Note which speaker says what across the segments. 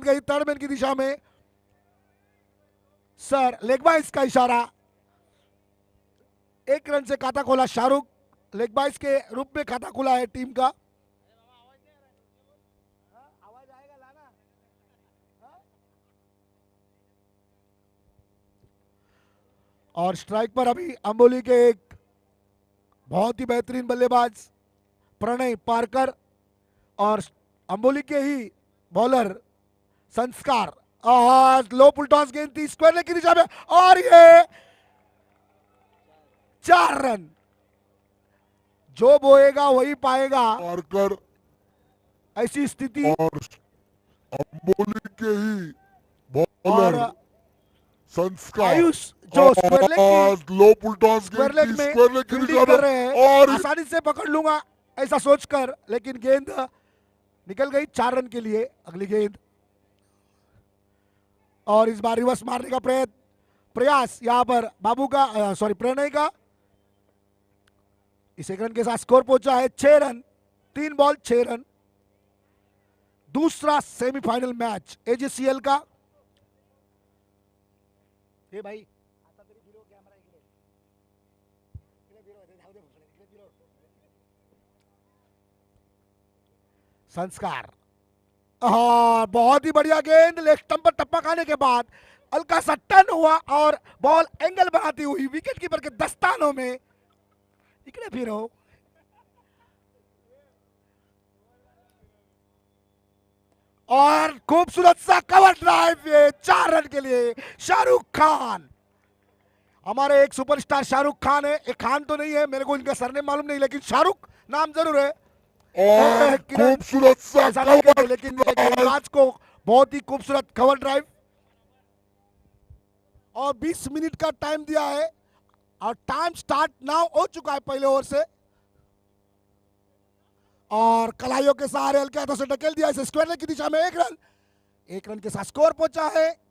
Speaker 1: गई third man की दिशा में। सर लेग बाइस का इशारा, 1 रन से खाता खोला शाहरुख, लेग बाइस के रूप में खाता खुला है टीम का। और स्ट्राइक पर अभी अंबोली के एक बहुत ही बेहतरीन बल्लेबाज प्रणय पारकर और अंबोली के ही बॉलर संस्कार। और लो पुल टॉस गेंद थी स्क्वायर लेग की दिशा में और ये 4 रन। जो बोएगा वही पाएगा
Speaker 2: पारकर
Speaker 1: ऐसी स्थिति।
Speaker 2: और अंबोली के ही
Speaker 1: और
Speaker 2: बॉलर संस्कार
Speaker 1: आयुष जो स्क्वायर लेग की
Speaker 2: लो पुल टॉस
Speaker 1: स्क्वायर लेग में
Speaker 2: स्क्वायर लेग की
Speaker 1: फील्डिंग
Speaker 2: दिशा
Speaker 1: कर
Speaker 2: में
Speaker 1: रहे हैं,
Speaker 2: और
Speaker 1: आसानी से पकड़ लूंगा ऐसा सोचकर, लेकिन गेंद निकल गई 4 रन के लिए। अगली गेंद और इस बार रिवर्स मारने का प्रयास यहां पर बाबू का सॉरी प्रणय का। इस 1 रन के साथ स्कोर पहुंचा है 6 रन, 3 बॉल 6 रन। दूसरा सेमीफाइनल मैच एजीसीएल का। हे भाई संस्कार, हाँ बहुत ही बढ़िया गेंद, लेग स्टंप पर टप्पा खाने के बाद हल्का सा टर्न हुआ और बॉल एंगल बनाती हुई विकेट कीपर के दस्तानों में। इकड़े फिरो और खूबसूरत सा कवर ड्राइव, ये 4 रन के लिए शाहरुख खान। हमारे एक सुपरस्टार शाहरुख खान है, एक खान तो नहीं है, मेरे को इनका सरनेम मालूम नहीं, लेकिन शाहरुख नाम जरूर है।
Speaker 2: और खूबसूरत सा
Speaker 1: ऐसा नहीं कहते,
Speaker 2: कवर
Speaker 1: लेकिन एक गेंदबाज को बहुत ही खूबसूरत कवर ड्राइव। और 20 मिनट का टाइम दिया है और टाइम स्टार्ट नाउ हो चुका है पहले ओवर से। और कलाइयों के सहारे हल्के हाथों से ढकेल दिया इसे स्क्वायर लेग की दिशा में। 1 रन, 1 रन के साथ स्कोर पहुंचा है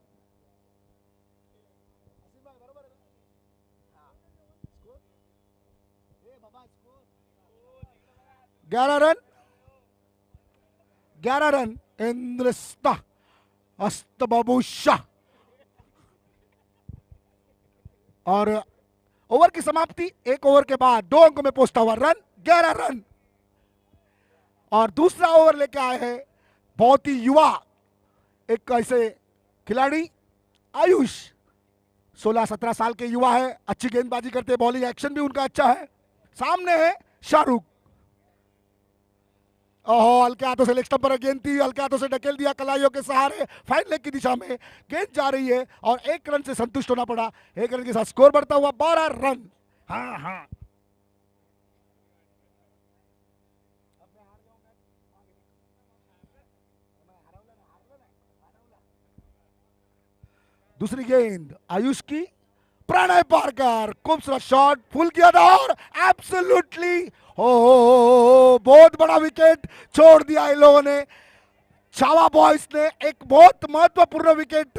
Speaker 1: 11 रन। 11 रन इंद्रस्ता अस्त बाबू शाह। और ओवर की समाप्ति 1 ओवर के बाद 2 अंकों में पहुंचता हुआ रन 11 रन। और दूसरा ओवर लेके आए हैं बहुत ही युवा एक ऐसे खिलाड़ी आयुष, 16-17 साल के युवा है, अच्छी गेंदबाजी करते हैं, बॉलिंग एक्शन भी उनका अच्छा है। सामने है शाहरुख, ओहो हल्के हाथों से लेग स्टंप पर गेंद थी, हल्के हाथों से ढकेल दिया कलाइयों के सहारे, फाइन लेग की दिशा में गेंद जा रही है और 1 रन से संतुष्ट होना पड़ा। 1 रन के साथ स्कोर बढ़ता हुआ 12 रन। हाँ हाँ दूसरी गेंद आयुष की, प्रणय पारकर खूबसूरत शॉट, फुल किया था और एब्सोल्युटली हो बहुत बड़ा विकेट छोड़ दिया इन लोगों ने। छावा बॉयज ने एक बहुत महत्वपूर्ण विकेट।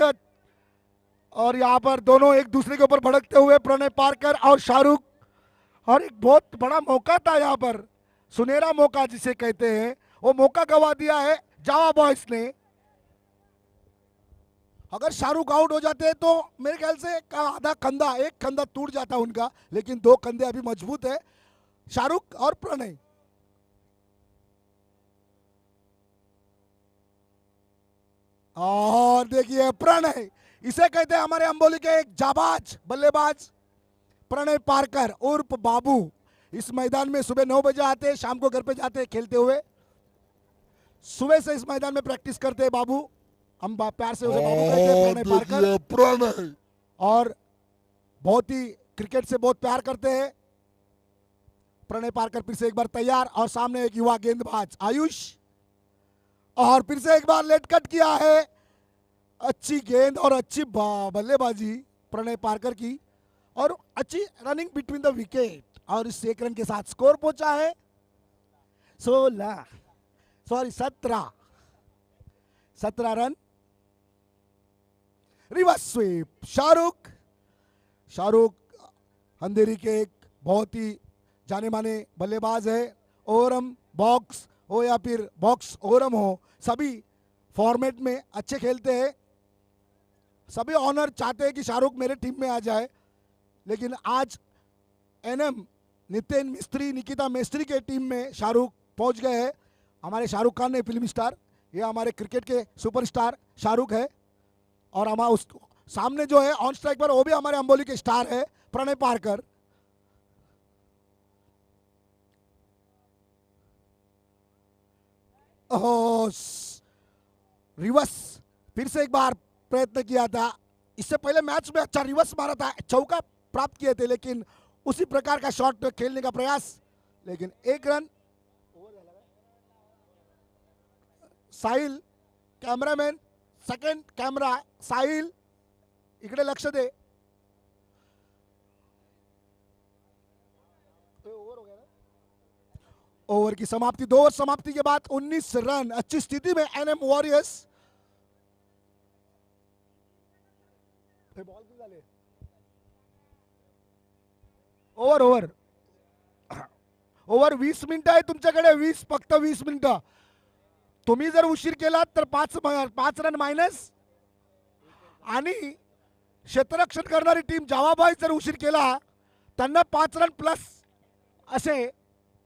Speaker 1: और यहां पर दोनों एक दूसरे के ऊपर भड़कते हुए प्रणय पारकर और शाहरुख, और एक बहुत बड़ा मौका था यहां पर, सुनहरा मौका जिसे कहते हैं, वो मौका गवा दिया है जावा बॉयज ने। अगर शाहरुख आउट हो जाते तो मेरे ख्याल से आधा कंधा, एक कंधा टूट जाता उनका, लेकिन 2 कंधे अभी मजबूत है शाहरुख और प्रणय। और देखिए प्रणय, इसे कहते हैं हमारे अंबोली के एक जाबाज बल्लेबाज प्रणय पारकर उर्फ बाबू। इस मैदान में सुबह 9 बजे आते हैं, शाम को घर पे जाते हैं खेलते हुए। सुबह से इस मैदान में प्रैक्टिस करते हैं बाबू, हम प्यार से उसे बाबू कहते हैं, प्रणय पारकर।
Speaker 2: प्रणय
Speaker 1: और बहुत ही क्रिकेट से बहुत प्यार करते हैं प्रणय पारकर। फिर से एक बार तैयार और सामने एक युवा गेंदबाज आयुष, और फिर से एक बार लेट कट किया है। अच्छी गेंद और अच्छी बल्लेबाजी प्रणय पारकर की और अच्छी रनिंग बिटवीन द विकेट, और इस 1 रन के साथ स्कोर पहुंचा है 17 रन। रिवर्स स्वीप शाहरुख अंधेरी के एक बहुत ही जाने माने बल्लेबाज है। ओवरम बॉक्स हो या फिर बॉक्स ओवरम हो, सभी फॉर्मेट में अच्छे खेलते हैं। सभी ऑनर चाहते हैं कि शाहरुख मेरे टीम में आ जाए, लेकिन आज एनएम नितिन मिस्त्री, निकिता मिस्त्री के टीम में शाहरुख पहुंच गए हैं। हमारे शाहरुख खान ने फिल्म स्टार, ये हमारे क्रिकेट के सुपरस्टार शाहरुख है, और हमारा उस सामने जो है ऑन स्ट्राइक पर वो भी हमारे अंबोली के स्टार है प्रणय पारकर। रिवर्स फिर से एक बार प्रयत्न किया था, इससे पहले मैच में अच्छा रिवर्स मारा था, चौका प्राप्त किए थे, लेकिन उसी प्रकार का शॉट खेलने का प्रयास, लेकिन एक रन। साहिल कॅमेरामॅन, सेकंड कॅमेरा, साहिल इकडे लक्ष दे। ओवर की समाप्ति, 2 ओवर समाप्ति के बाद 19 रन, अच्छी स्थिति में NM warriors. Over over over 20 मिनिटं आहे तुमच्याकडे, 20 फक्त 20 मिनिटं। तुम्ही जर उशीर केलात तर 5 रन मायनस, आणि क्षेत्ररक्षण करणारी टीम जावाबाई जर उशीर केला त्यांना 5 रन प्लस असे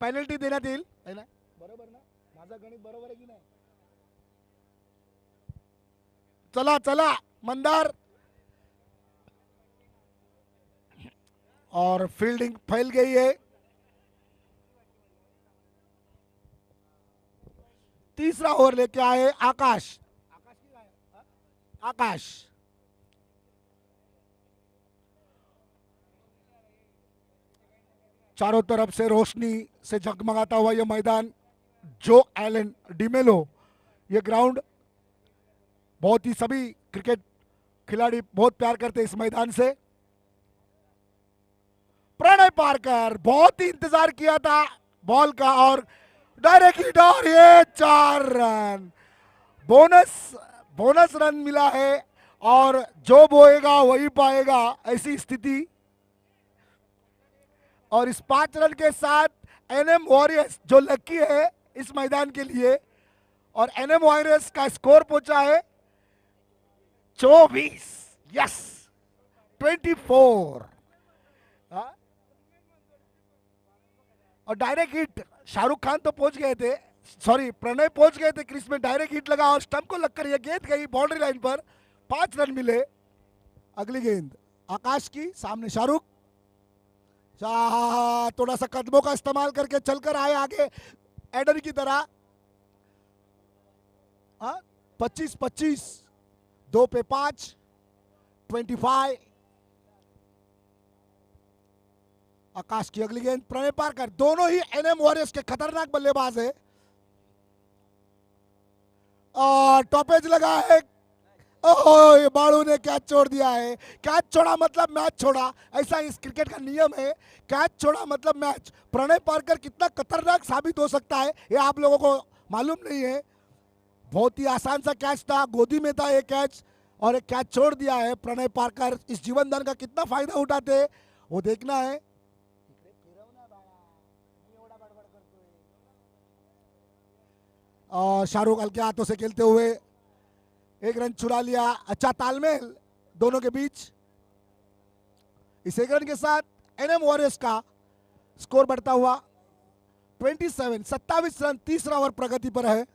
Speaker 1: पेनल्टी देण्यात येईल, है ना? बरोबर ना? माझा गणित बरोबर आहे की नाही? चला चला मंदार, और फील्डिंग फैल गई है। तीसरा ओवर लेके आए आकाश। आकाश चारों तरफ से रोशनी से जगमगाता हुआ यह मैदान, जो एलन डिमेलो, ये ग्राउंड बहुत ही, सभी क्रिकेट खिलाड़ी बहुत प्यार करते हैं इस मैदान से। प्रणय पारकर बहुत ही इंतजार किया था बॉल का, और डायरेक्ट हिट, और ये 4 रन, बोनस रन मिला है, और जो बोएगा वही पाएगा, ऐसी स्थिति। और इस 5 रन के साथ एनएम वॉरियर्स जो लकी है इस मैदान के लिए, और एनएम वॉरियर्स का स्कोर पहुंचा है 24, यस 24। और डायरेक्ट हिट, शाहरुख खान तो पहुंच गए थे, सॉरी प्रणय पहुंच गए थे क्रीज में, डायरेक्ट हिट लगा और स्टंप को लगकर यह गेंद गई बाउंड्री लाइन पर, 5 रन मिले। अगली गेंद आकाश की, सामने शाहरुख, थोड़ा सा कदमों का इस्तेमाल करके चलकर आए आगे एडर की तरह। 25-25, 2 पे 5, 25। आकाश की अगली गेंद, प्रणय पारकर, दोनों ही एनएम वॉरियर्स के खतरनाक बल्लेबाज है, और टॉपेज लगा है। ओह, ये बाड़ू ने कैच छोड़ दिया है। कैच छोड़ा मतलब मैच छोड़ा, ऐसा इस क्रिकेट का नियम है, कैच छोड़ा मतलब मैच। प्रणय पारकर कितना खतरनाक साबित हो सकता है ये आप लोगों को मालूम नहीं है। बहुत ही आसान सा कैच था, गोदी में था ये कैच, और एक कैच छोड़ दिया है प्रणय पारकर। इस जीवन दान का कितना फायदा उठाते हैं वो देखना है। और शाहरुख हल्के हाथों से खेलते हुए 1 रन चुरा लिया, अच्छा तालमेल दोनों के बीच। इस 1 रन के साथ एनएम वॉरियर्स का स्कोर बढ़ता हुआ 27, 27 रन, तीसरा ओवर प्रगति पर है।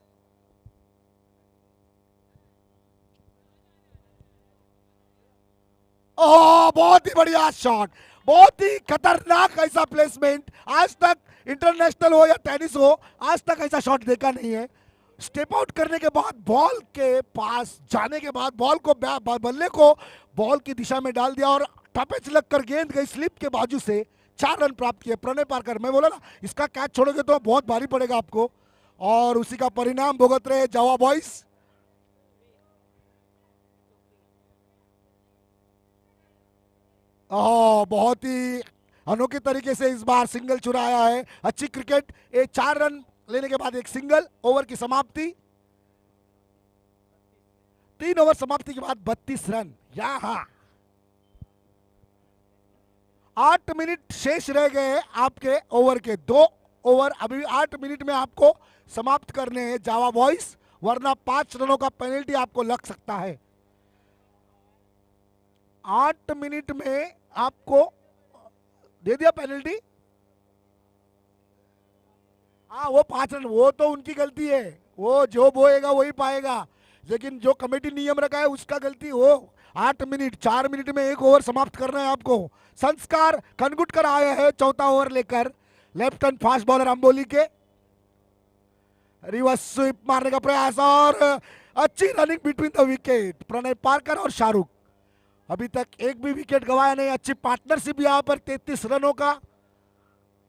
Speaker 1: ओह, बहुत ही बढ़िया शॉट, बहुत ही खतरनाक ऐसा प्लेसमेंट। आज तक इंटरनेशनल हो या टेनिस हो, आज तक ऐसा शॉट देखा नहीं है। स्टेप आउट करने के बाद, बॉल के पास जाने के बाद, बॉल को बल्ले को बॉल की दिशा में डाल दिया, और टपेच लगकर गेंद गई स्लिप के बाजू से, 4 रन प्राप्त किए प्रणय पारकर। मैं बोला ना, इसका कैच छोड़ोगे तो बहुत भारी पड़ेगा आपको, और उसी का परिणाम भुगत रहे जावा बॉयज। बहुत ही अनोखे तरीके से इस बार सिंगल चुराया है। अच्छी क्रिकेट, 4 रन लेने के बाद एक सिंगल। ओवर की समाप्ति, 3 ओवर समाप्ति के बाद 32 रन। यहां 8 मिनट शेष रह गए आपके ओवर के, 2 ओवर अभी 8 मिनट में आपको समाप्त करने हैं जावा बॉयज, वरना 5 रनों का पेनल्टी आपको लग सकता है। 8 मिनट में आपको दे दिया पेनल्टी। हाँ, वो 5 रन, वो तो उनकी गलती है, वो जो बोएगा वही पाएगा, लेकिन जो कमेटी नियम रखा है उसका गलती। वो 8 मिनट, 4 मिनट में एक ओवर समाप्त करना है आपको। संस्कार कनगुटकर आए हैं चौथा ओवर लेकर, लेफ्ट हैंड फास्ट बॉलर अंबोली के। रिवर्स स्वीप मारने का प्रयास और अच्छी running between the wicket, Pranay Parkar और शाहरुख। अभी तक एक भी विकेट गवाया नहीं। अच्छी पार्टनरशिप यहां पर 33 रनों का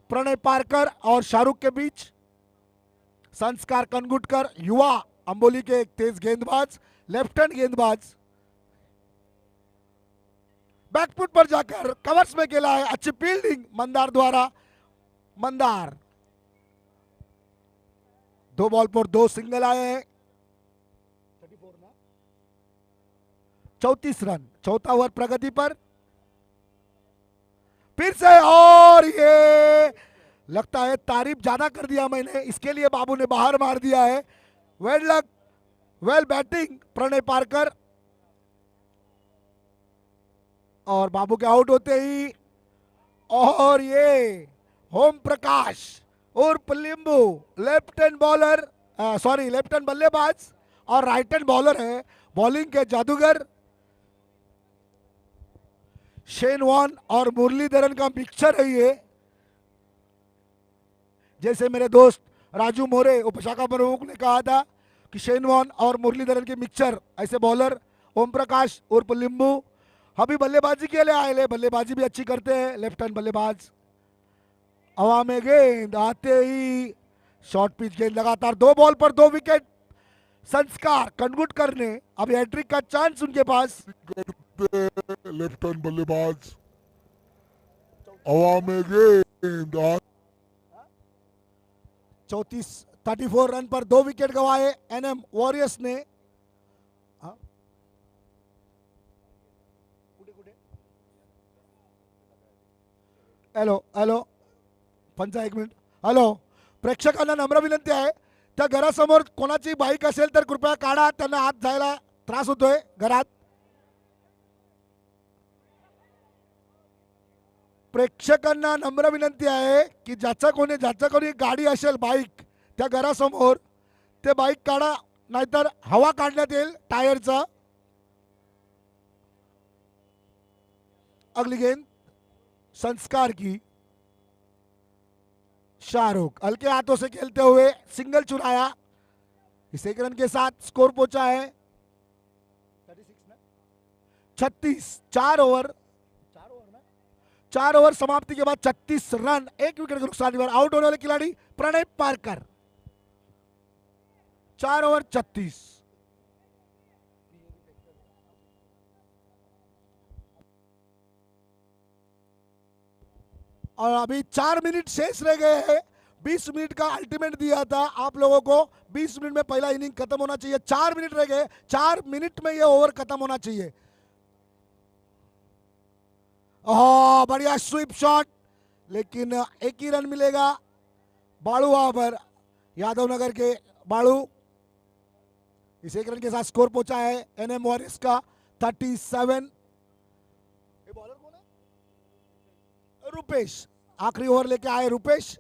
Speaker 1: प्रणय पारकर और शाहरुख के बीच। संस्कार कनगुटकर युवा अंबोली के एक तेज गेंदबाज, लेफ्ट हैंड गेंदबाज, बैकफुट पर जाकर कवर्स में खेला है। अच्छी फील्डिंग मंदार द्वारा। मंदार 2 बॉल पर 2 सिंगल आए हैं। 34 रन, चौथा ओवर प्रगति पर। फिर से, और ये लगता है तारीफ ज्यादा कर दिया मैंने, इसके लिए बाबू ने बाहर मार दिया है। Well luck, well batting Pranay Parkar. और बाबू के आउट होते ही, और ये ओम प्रकाश उर्फ लिंबू, left hand bowler, sorry left hand बल्लेबाज और राइट हैंड बॉलर है, बॉलिंग के जादूगर। शेन वॉन और मुरलीधरन का मिक्सचर है ये। जैसे मेरे दोस्त राजू मोरे उपशाखा प्रमुख ने कहा था कि शेन वॉन और मुरलीधरन के मिक्सचर ऐसे बॉलर ओम प्रकाश उर्फ लिंबू। अभी बल्लेबाजी के लिए आए, बल्लेबाजी भी अच्छी करते हैं, लेफ्ट हैंड बल्लेबाज। हवा में गेंद आते ही शॉर्ट पिच गेंद, लगातार 2 बॉल पर 2 विकेट। संस्कार कनगुटकर ने अभी हैट्रिक का चांस उनके पास।
Speaker 2: लेफ्ट हैंड बल्लेबाज, हवा में गेंद
Speaker 1: 34 रन पर 2 विकेट गंवाए एनएम वॉरियर्स ने। हॅलो हॅलो पंचा, 1 मिनिट. हॅलो, प्रेक्षकांना नम्र विनंती आहे, त्या घरासमोर कोणाची बाईक असेल तर कृपया काढा, त्यांना आत जायला त्रास होतोय घरात. प्रेक्षकांना नम्र विनंती आहे की ज्याचा कोणी गाडी असेल, बाईक, त्या घरासमोर ते बाईक काढा, नाहीतर हवा काढण्यात येईल टायरचा. अगली गेंद संस्कार की। शाहरुख हल्के हाथों से खेलते हुए सिंगल चुराया, इस 1 रन के साथ स्कोर पहुंचा है 36। 4 ओवर समाप्ति के बाद 36 रन, 1 विकेट के नुकसान पर आउट होने वाले खिलाड़ी प्रणय पारकर। 4 ओवर 36। और अभी 4 मिनट शेष रह गए हैं। 20 मिनट का अल्टीमेट दिया था आप लोगों को, 20 मिनट में पहला इनिंग खत्म होना चाहिए। 4 मिनट रह गए, 4 मिनट में ये ओवर खत्म होना चाहिए। ओह, बढ़िया स्वीप शॉट, लेकिन 1 ही रन मिलेगा बाड़ू वहां पर, यादव नगर के बाड़ू। इस 1 रन के साथ स्कोर पहुंचा है एनएम वॉरियर्स का 37। बॉलर कौन है? रुपेश, आखिरी ओवर लेके आए रुपेश।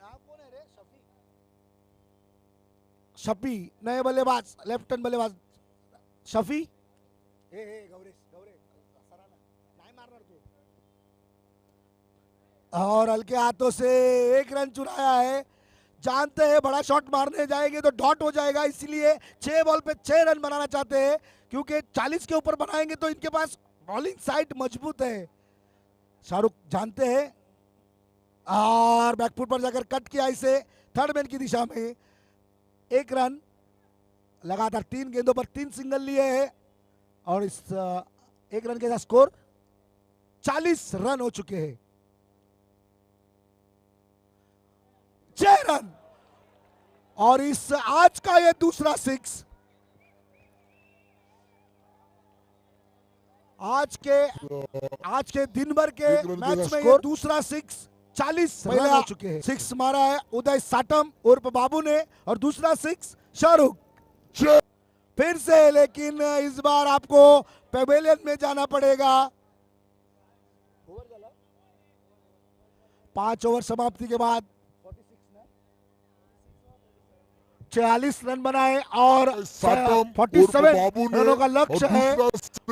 Speaker 1: कौन है रे? शफी, नए बल्लेबाज, लेफ्ट हैंड बल्लेबाज शफी। गौरेश सराना नहीं मारना तू। और हल्के हाथों से 1 रन चुराया है। जानते हैं बड़ा शॉट मारने जाएंगे तो डॉट हो जाएगा, इसलिए 6 बॉल पे 6 रन बनाना चाहते हैं, क्योंकि 40 के ऊपर बनाएंगे तो इनके पास बॉलिंग साइड मजबूत है। शाहरुख जानते हैं, और बैकफुट पर जाकर कट किया इसे थर्ड मैन की दिशा में। 1 रन, लगातार 3 गेंदों पर 3 सिंगल लिए हैं, और इस 1 रन के साथ स्कोर 40 रन हो चुके हैं। 6 रन, और इस आज का ये दूसरा 6, आज के दिन भर के मैच में ये दूसरा 6 40 रन हो चुके हैं। 6 मारा है उदय साटम उर्फ बाबू ने और दूसरा 6 शाहरुख फिर से, लेकिन इस बार आपको पेवेलियन में जाना पड़ेगा। 5 ओवर समाप्ति के बाद 46 रन बनाए और 47 रनों का लक्ष्य है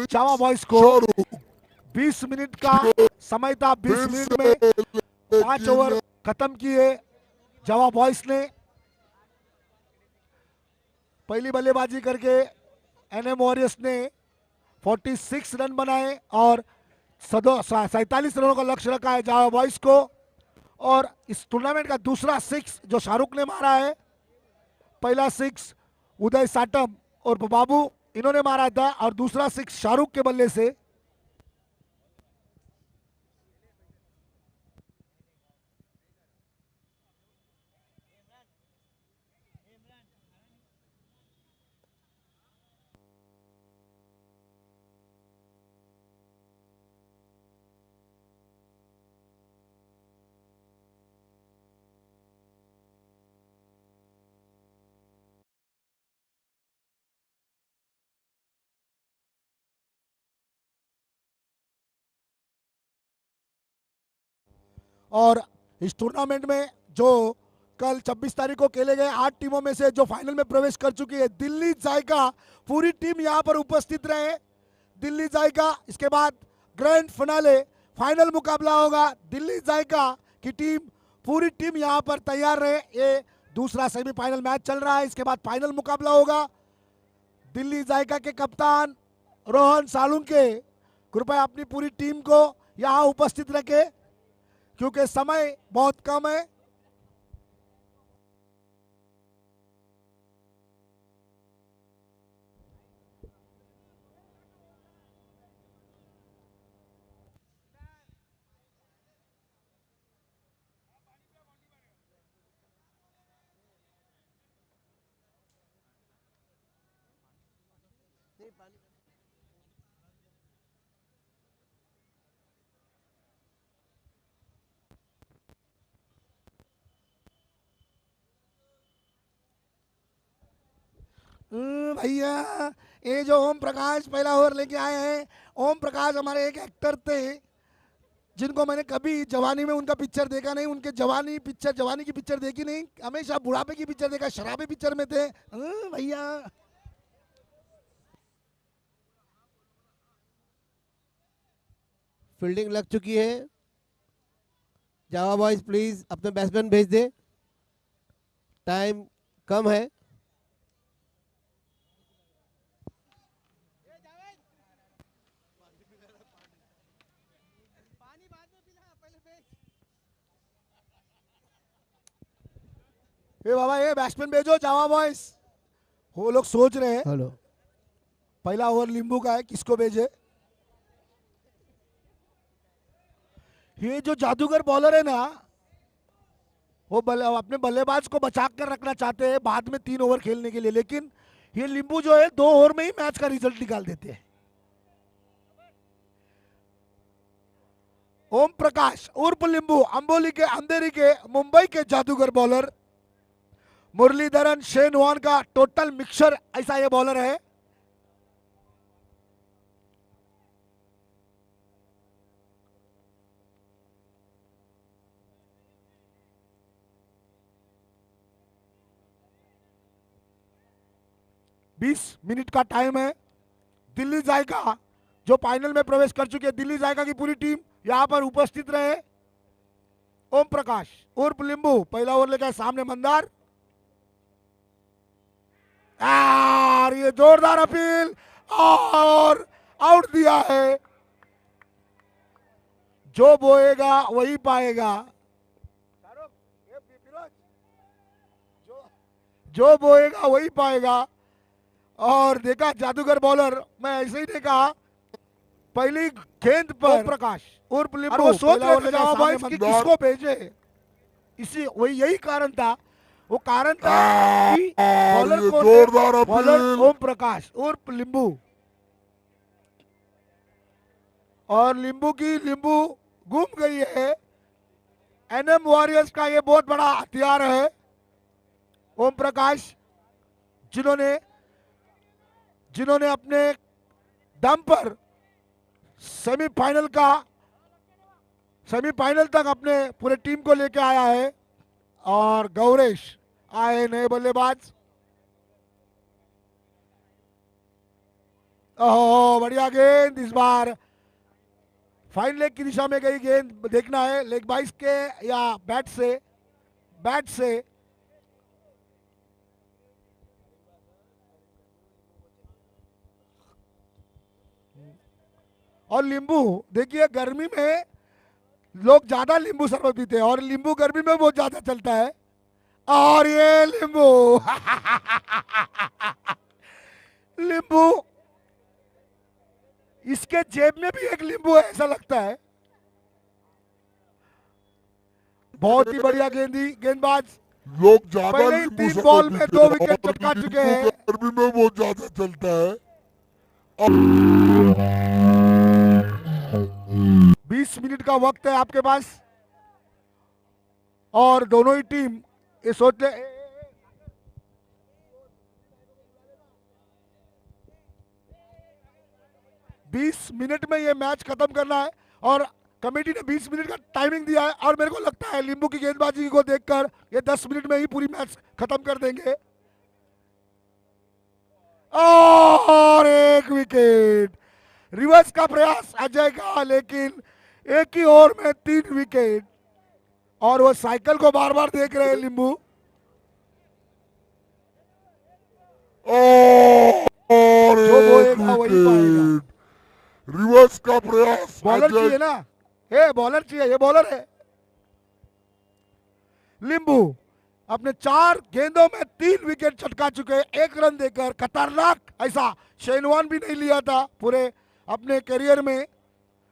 Speaker 1: जावा बॉयज को। 20 मिनट का समय था, 20 मिनट में 5 ओवर खत्म किए जावा बॉयज ने। पहली बल्लेबाजी करके एनएम वॉरियर्स ने 46 रन बनाए और 47 रनों का लक्ष्य रखा है जावा बॉयज को। और इस टूर्नामेंट का दूसरा 6 जो शाहरुख ने मारा है, पहला 6 उदय साटम और बाबू इन्होंने मारा था और दूसरा 6 शाहरुख के बल्ले से। और इस टूर्नामेंट में जो कल 26 तारीख को खेले गए 8 टीमों में से जो फाइनल में प्रवेश कर चुकी है दिल्ली जायका, पूरी टीम यहां पर उपस्थित रहे। दिल्ली जायका, इसके बाद ग्रैंड फिनाले फाइनल मुकाबला होगा। दिल्ली जायका की टीम, पूरी टीम यहां पर तैयार रहे। ये दूसरा सेमीफाइनल मैच चल रहा है, इसके बाद फाइनल मुकाबला होगा। दिल्ली जायका के कप्तान रोहन सालुंके कृपया अपनी पूरी टीम को यहां उपस्थित रखे क्योंकि समय बहुत कम है। भैया, ये जो ओम प्रकाश पहला ओवर लेके आए हैं, ओम प्रकाश हमारे एक एक्टर थे जिनको मैंने कभी जवानी में उनका पिक्चर देखा नहीं, उनके जवानी की पिक्चर देखी नहीं, हमेशा बुढ़ापे की पिक्चर देखा, शराबी पिक्चर में थे भैया।
Speaker 3: फील्डिंग लग चुकी है। जावा बॉयज प्लीज अपने बैट्समैन भेज दे, टाइम कम है।
Speaker 1: ए बाबा, ये बैट्समैन भेजो जावा बॉयज। वो लोग सोच रहे हैं
Speaker 3: हेलो,
Speaker 1: पहला ओवर लिंबू का है, किसको भेजे। ये जो जादूगर बॉलर है ना, वो अपने बल्लेबाज को बचा कर रखना चाहते हैं बाद में 3 ओवर खेलने के लिए, लेकिन ये लिंबू जो है 2 ओवर में ही मैच का रिजल्ट निकाल देते हैं। ओम प्रकाश उर्फ लिंबू, अंबोली के अंधेरी के मुंबई के जादूगर बॉलर। मुरलीधरन शेन वॉर्न का टोटल मिक्सचर ऐसा ये बॉलर है। बीस मिनट का टाइम है। दिल्ली जायका जो फाइनल में प्रवेश कर चुकी है, दिल्ली जायका की पूरी टीम यहां पर उपस्थित रहे। ओम प्रकाश उर्फ लिंबू पहला ओवर लेकर सामने मंदार। यार, ये जोरदार अपील और आउट दिया है। जो बोएगा वही पाएगा। जो बोएगा वही पाएगा। और देखा जादूगर बॉलर, मैं ऐसे ही देखा पहली गेंद पर प्रकाश उर्फ लिंबू, वो सोच रहे थे कि किसको भेजे। इसी वही यही कारण था, वो कारण था कि बॉलर को
Speaker 2: जोरदार
Speaker 1: बॉलर
Speaker 2: अपील।
Speaker 1: ओम प्रकाश उर्फ लिंबू, और लिंबू घूम गई है। एनएम वॉरियर्स का ये बहुत बड़ा हथियार है। ओम प्रकाश जिन्होंने अपने दम पर सेमीफाइनल तक अपने पूरे टीम को लेके आया है। और गौरेश आए नए बल्लेबाज। ओह बढ़िया गेंद, इस बार फाइन लेग की दिशा में गई गेंद। देखना है लेग बाइस के या बैट से। और नींबू, देखिए गर्मी में लोग ज्यादा नींबू शरबत पीते हैं और नींबू गर्मी में बहुत ज्यादा चलता है। और ये नींबू नींबू, इसके जेब में भी एक नींबू है ऐसा लगता है। बहुत ही बढ़िया गेंदबाज।
Speaker 2: लोग ज्यादा
Speaker 1: पहले ही
Speaker 2: नींबू
Speaker 1: 3 बॉल
Speaker 2: शरबत
Speaker 1: में
Speaker 2: पीते
Speaker 1: 2
Speaker 2: हैं
Speaker 1: विकेट
Speaker 2: और
Speaker 1: चटका चुके
Speaker 2: नींबू
Speaker 1: हैं।
Speaker 2: गर्मी में बहुत ज्यादा चलता है।
Speaker 1: 20 मिनट का वक्त है आपके पास और दोनों ही टीम ये सोच ले 20 मिनट में ये मैच खत्म करना है और कमेटी ने 20 मिनट का टाइमिंग दिया है। और मेरे को लगता है नींबू की गेंदबाजी को देखकर ये 10 मिनट में ही पूरी मैच खत्म कर देंगे। और एक विकेट, रिवर्स का प्रयास अजय का, लेकिन एक ही ओवर में 3 विकेट। और वो साइकिल को बार बार देख रहे हैं नींबू।
Speaker 2: और
Speaker 1: जो
Speaker 2: एक
Speaker 1: बोएगा वही पाएगा।
Speaker 2: विकेट, रिवर्स का प्रयास
Speaker 1: बॉलर
Speaker 2: अजय।
Speaker 1: चाहिए ना, ये बॉलर चाहिए, ये बॉलर है। नींबू अपने 4 गेंदों में 3 विकेट चटका चुके, 1 रन देकर। खतरनाक, ऐसा शेनवान भी नहीं लिया था पूरे अपने करियर में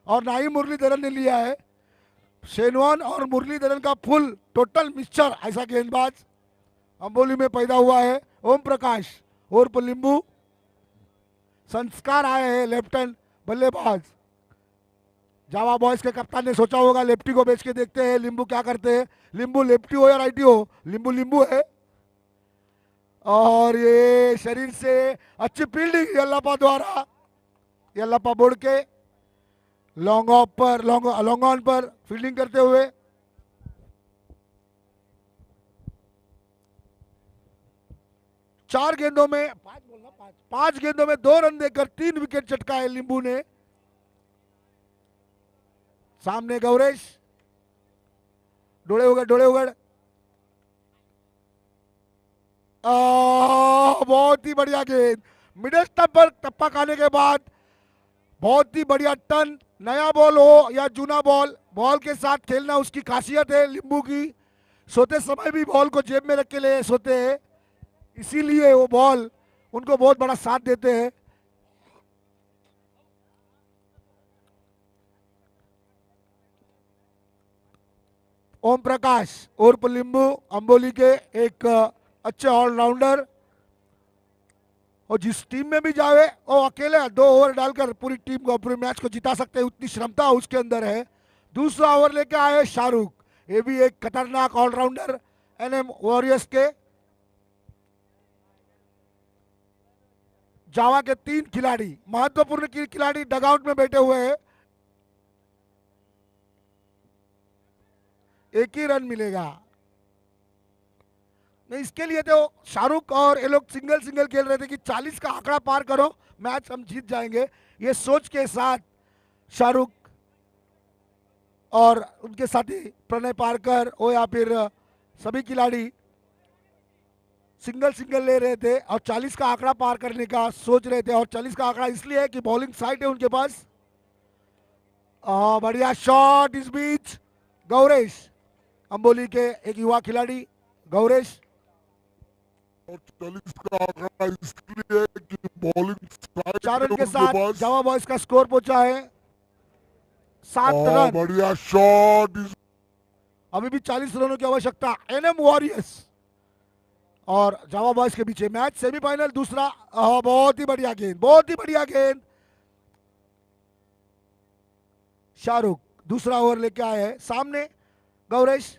Speaker 1: और ना ही मुरलीधरन ने लिया है। शेनवान और मुरलीधरन का फुल टोटल मिक्सचर ऐसा गेंदबाज अंबोली में पैदा हुआ है। ओम प्रकाश उर्फ नींबू, संस्कार आए हैं लेफ्ट हैंड बल्लेबाज। जावा बॉयज के कप्तान ने सोचा होगा लेफ्टी को बेच के देखते हैं नींबू क्या करते हैं। नींबू लेफ्टी हो या राइटी हो, नींबू है। और ये शरीर से अच्छी फील्डिंग यल्लापा द्वारा, यल्लापा बोर्ड के लॉन्ग ऑन पर फील्डिंग करते हुए। पांच गेंदों में 2 रन देकर 3 विकेट चटकाए नींबू ने। सामने गौरेश, डोले उगड़। बहुत ही बढ़िया गेंद, मिडिल स्टंप पर टप्पा खाने के बाद बहुत ही बढ़िया टर्न। नया बॉल हो या जूना बॉल के साथ खेलना उसकी खासियत है नींबू की। सोते समय भी बॉल को जेब में रख के ले सोते हैं, इसीलिए वो बॉल उनको बहुत बड़ा साथ देते हैं। ओम प्रकाश उर्फ नींबू अंबोली के एक अच्छे ऑलराउंडर, और जिस टीम में भी जावे वो अकेले 2 ओवर डालकर पूरी टीम को, पूरे मैच को जिता सकते हैं, उतनी क्षमता उसके अंदर है। दूसरा ओवर लेके आए शाहरुख, ये भी एक खतरनाक ऑलराउंडर एनएम वॉरियर्स के। जावा के 3 खिलाड़ी, महत्वपूर्ण खिलाड़ी डगआउट में बैठे हुए हैं। एक ही रन मिलेगा नहीं, इसके लिए तो शाहरुख और ये लोग सिंगल खेल रहे थे कि 40 का आंकड़ा पार करो मैच हम जीत जाएंगे, ये सोच के साथ शाहरुख और उनके साथी प्रणय पारकर हो या फिर सभी खिलाड़ी सिंगल ले रहे थे और 40 का आंकड़ा पार करने का सोच रहे थे। और 40 का आंकड़ा इसलिए है कि बॉलिंग साइड है उनके पास। बढ़िया शॉट इस बीच, गौरेश अंबोली के एक युवा खिलाड़ी गौरेश।
Speaker 2: और 40 का आंकड़ा इसलिए है कि बॉलिंग साइड
Speaker 1: 4 रन
Speaker 2: है
Speaker 1: के
Speaker 2: उनके
Speaker 1: साथ
Speaker 2: पास।
Speaker 1: जावा बॉयज का स्कोर पहुंचा है 7 रन।
Speaker 2: बढ़िया शॉट,
Speaker 1: अभी भी 40 रनों की आवश्यकता एनएम वॉरियर्स और जावा बॉयज के बीच मैच सेमीफाइनल दूसरा। बहुत ही बढ़िया गेंद, शाहरुख दूसरा ओवर लेके आए हैं। सामने गौरेश।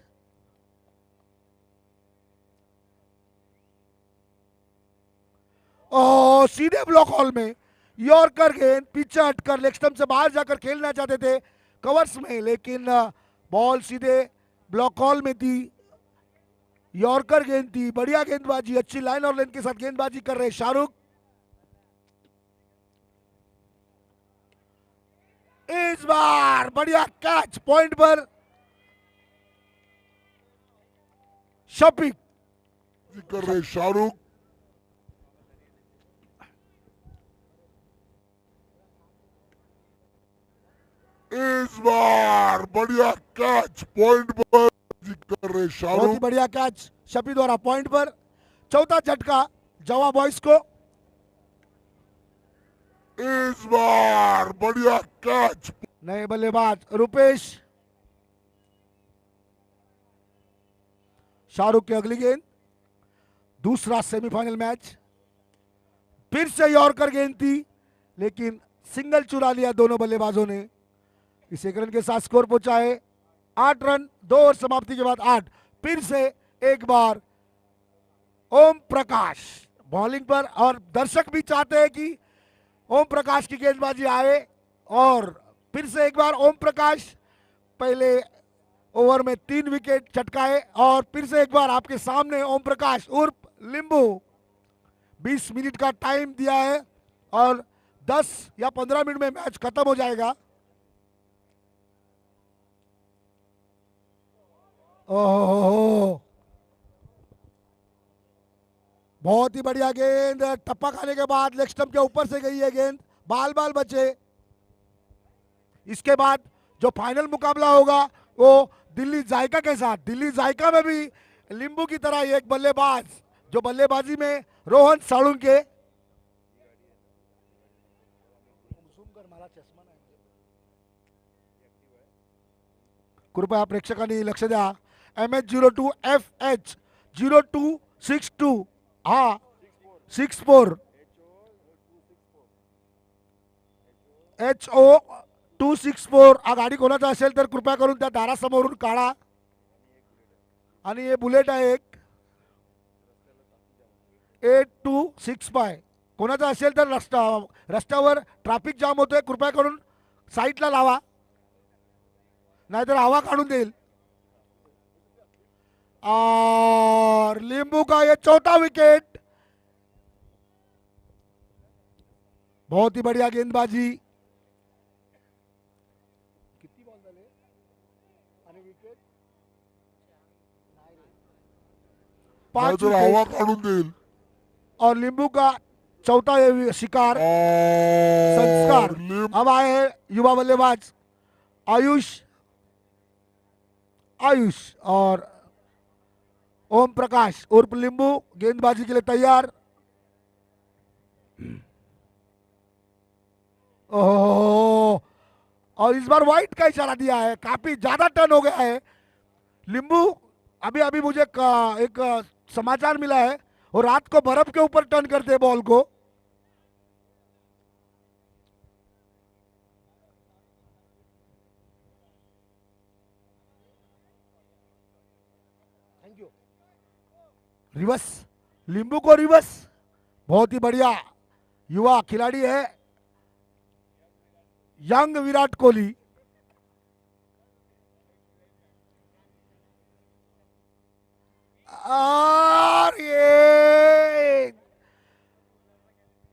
Speaker 1: ओ सीधे ब्लॉक हॉल में यॉर्कर गेंद, पीछे हटकर लेग स्टंप से बाहर जाकर खेलना चाहते थे कवर्स में, लेकिन बॉल सीधे ब्लॉक हॉल में थी। यॉर्कर गेंद थी, बढ़िया गेंदबाजी, अच्छी लाइन और लेन के साथ गेंदबाजी कर रहे शाहरुख। इस बार बढ़िया कैच, पॉइंट पर शफीक।
Speaker 2: कर रहे शाहरुख। इस बार बढ़िया कैच, पॉइंट पर कर रहे
Speaker 1: बहुत ही
Speaker 2: शाहरुख।
Speaker 1: बढ़िया कैच शफी द्वारा, पॉइंट पर। चौथा झटका जवा बॉयज को।
Speaker 2: इस बार बढ़िया कैच।
Speaker 1: नए बल्लेबाज रुपेश। शाहरुख की अगली गेंद, दूसरा सेमीफाइनल मैच। फिर से यॉर्कर गेंद थी, लेकिन सिंगल चुरा लिया दोनों बल्लेबाजों ने। इस एक रन के साथ स्कोर पहुंचा है 8 रन, 2 ओवर समाप्ति के बाद 8। फिर से एक बार ओम प्रकाश बॉलिंग पर, और दर्शक भी चाहते हैं कि ओम प्रकाश की गेंदबाजी आए, और फिर से एक बार ओम प्रकाश पहले ओवर में 3 विकेट चटकाए, और फिर से एक बार आपके सामने ओम प्रकाश उर्फ लिंबू। 20 मिनट का टाइम दिया है और 10 या 15 मिनट में मैच खत्म हो जाएगा। ओहो, बहुत ही बढ़िया गेंद, टप्पा खाने के बाद लेग स्टंप के ऊपर से गई है गेंद, बाल बाल बचे। इसके बाद जो फाइनल मुकाबला होगा वो दिल्ली जायका के साथ। दिल्ली जायका में भी लिंबू की तरह एक बल्लेबाज, जो बल्लेबाजी में रोहन साळुंके। कृपया प्रेक्षकांनी लक्ष द्या। MS02 FH0262 हा 64 HO264 हा गाडी कोणाचा असेल तर कृपया करून त्या दारासमोरून काढा। आणि हे बुलेट आहे एक 8265, कोणाचा असेल तर रस्त्यावर ट्रॅफिक जाम होतोय, कृपया करून साईडला लावा, नाहीतर हवा काढून देईल। और लींबू का ये चौथा विकेट, बहुत ही बढ़िया गेंदबाजी। कितनी बॉल झाले आणि विकेट पांच
Speaker 2: नाहीतर हवा
Speaker 1: विकेट,
Speaker 2: काढून देईल।
Speaker 1: और लींबू का चौथा ये शिकार संस्कार। अब आए हैं युवा बल्लेबाज आयुष। आयुष और ओम प्रकाश उर्फ लिंबू गेंदबाजी के लिए तैयार। ओह, और इस बार वाइट का इशारा दिया है, काफी ज्यादा टर्न हो गया है। लिंबू, अभी अभी मुझे एक समाचार मिला है, और रात को बर्फ के ऊपर टर्न करते हैं बॉल को। Thank you. रिवर्स, लिंबू को रिवर्स, बहुत ही बढ़िया युवा खिलाड़ी है यंग विराट कोहली। और ये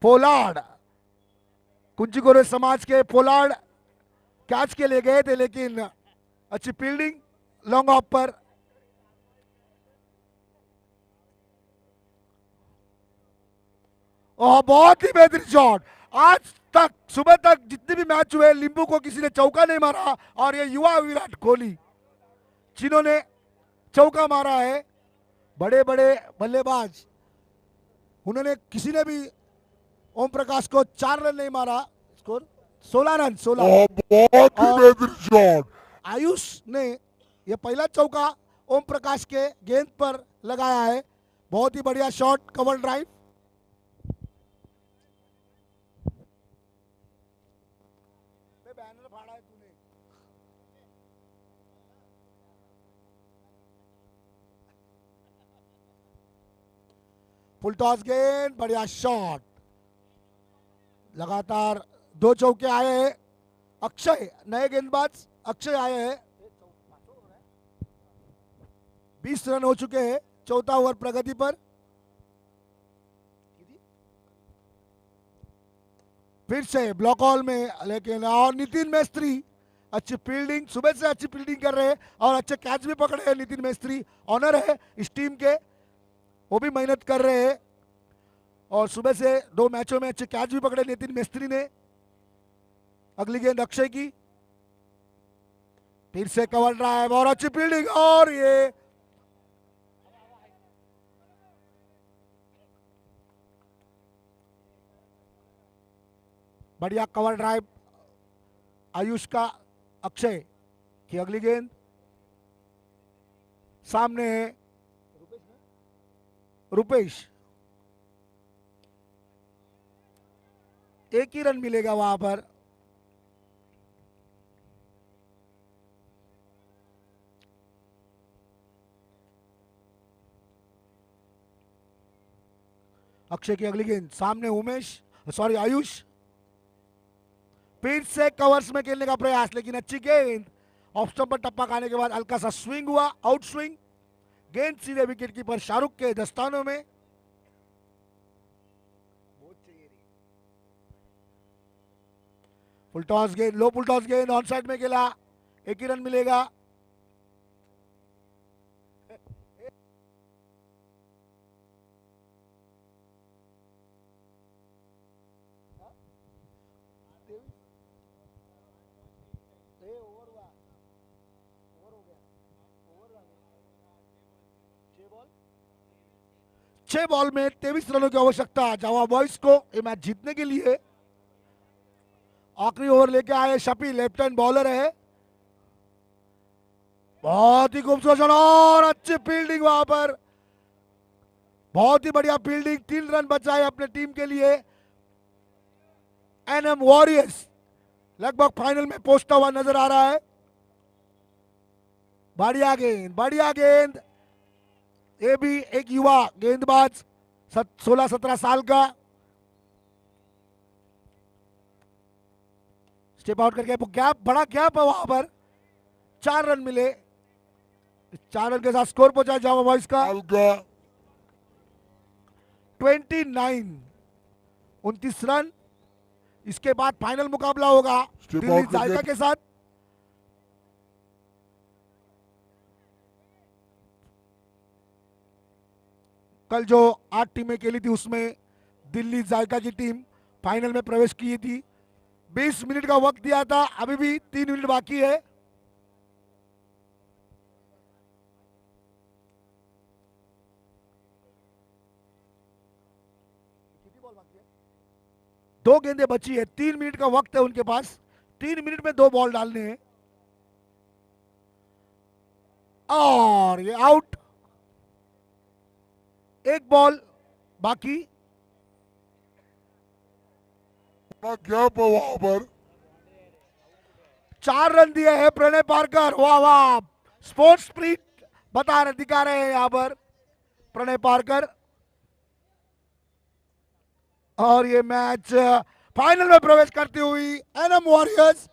Speaker 1: पोलार्ड, कुंजीकोरे समाज के पोलार्ड कैच के लिए गए थे, लेकिन अच्छी फील्डिंग लॉन्ग ऑफ पर। और बहुत ही बेहतरीन शॉट। आज तक सुबह तक जितने भी मैच हुए लिंबू को किसी ने चौका नहीं मारा, और ये युवा विराट कोहली जिन्होंने चौका मारा है, बड़े बड़े बल्लेबाज, उन्होंने किसी ने भी ओम प्रकाश को 4 रन नहीं मारा। Score 16 run, 16।
Speaker 2: बहुत ही बेहतरीन शॉट।
Speaker 1: आयुष ने यह पहला चौका ओम प्रकाश के गेंद पर लगाया है, बहुत ही बढ़िया शॉट, कवर ड्राइव। बैनर फाड़ा है तूने। फुल टॉस गेंद, बढ़िया शॉट। लगातार 2 चौके आए हैं। अक्षय नए गेंदबाज अक्षय आए हैं। 20 रन हो चुके हैं चौथा ओवर प्रगति पर। फिर से ब्लॉक हॉल में, लेकिन और नितिन मेस्त्री अच्छी फील्डिंग, सुबह से अच्छी फील्डिंग कर रहे हैं और अच्छे कैच भी पकड़े हैं नितिन मेस्त्री। ऑनर है इस टीम के, वो भी मेहनत कर रहे हैं और सुबह से 2 मैचों में अच्छे कैच भी पकड़े नितिन मेस्त्री ने। अगली गेंद अक्षय की, फिर से कवर ड्राइव और अच्छी फील्डिंग, और ये बढ़िया कवर ड्राइव आयुष का। अक्षय की अगली गेंद सामने है रुपेश, एक ही रन मिलेगा वहां पर। अक्षय की अगली गेंद सामने उमेश, सॉरी आयुष, फिर से कवर्स में खेलने का प्रयास, लेकिन अच्छी गेंद ऑफ स्टंप पर टप्पा खाने के बाद हल्का सा स्विंग हुआ, आउट स्विंग। गेंद सीधे विकेट कीपर शाहरुख के दस्तानों में। फुल टॉस गेंद, लो फुल टॉस गेंद ऑन साइड में खेला, एक ही रन मिलेगा। छह बॉल में 23 रनों की आवश्यकता जावा बॉयज को ये मैच जीतने के लिए। आखिरी ओवर लेके आए शफी, लेफ्ट हैंड बॉलर है। बहुत ही खूबसूरत शॉट और अच्छी फील्डिंग वहां पर, बहुत ही बढ़िया फील्डिंग। 3 रन बचाए अपने टीम के लिए। एनएम वॉरियर्स लगभग फाइनल में पहुंचता हुआ नजर आ रहा है। बढ़िया गेंद, बढ़िया गेंद। ये भी एक युवा गेंदबाज 16-17 साल का, स्टेप आउट करके गैप, बड़ा गैप है वहां पर। 4 रन मिले, 4 रन के साथ स्कोर पहुंचा जावा बॉयज का 29 रन। इसके बाद फाइनल मुकाबला होगा दिल्ली जायका के साथ। कल जो 8 टीमें खेली थी उसमें दिल्ली जायका की टीम फाइनल में प्रवेश की थी। 20 मिनट का वक्त दिया था, अभी भी 3 मिनट बाकी है। दो गेंदें बची है, 3 मिनट का वक्त है उनके पास। 3 मिनट में 2 बॉल डालने हैं और ये आउट। 1 बॉल बाकी।
Speaker 2: गैप है वहां पर।
Speaker 1: 4 रन दिए हैं प्रणय पारकर। वाह वाह, स्पोर्ट्स स्पिरिट दिखा रहे हैं यहां पर प्रणय पारकर। और ये मैच फाइनल में प्रवेश करती हुई एनएम वॉरियर्स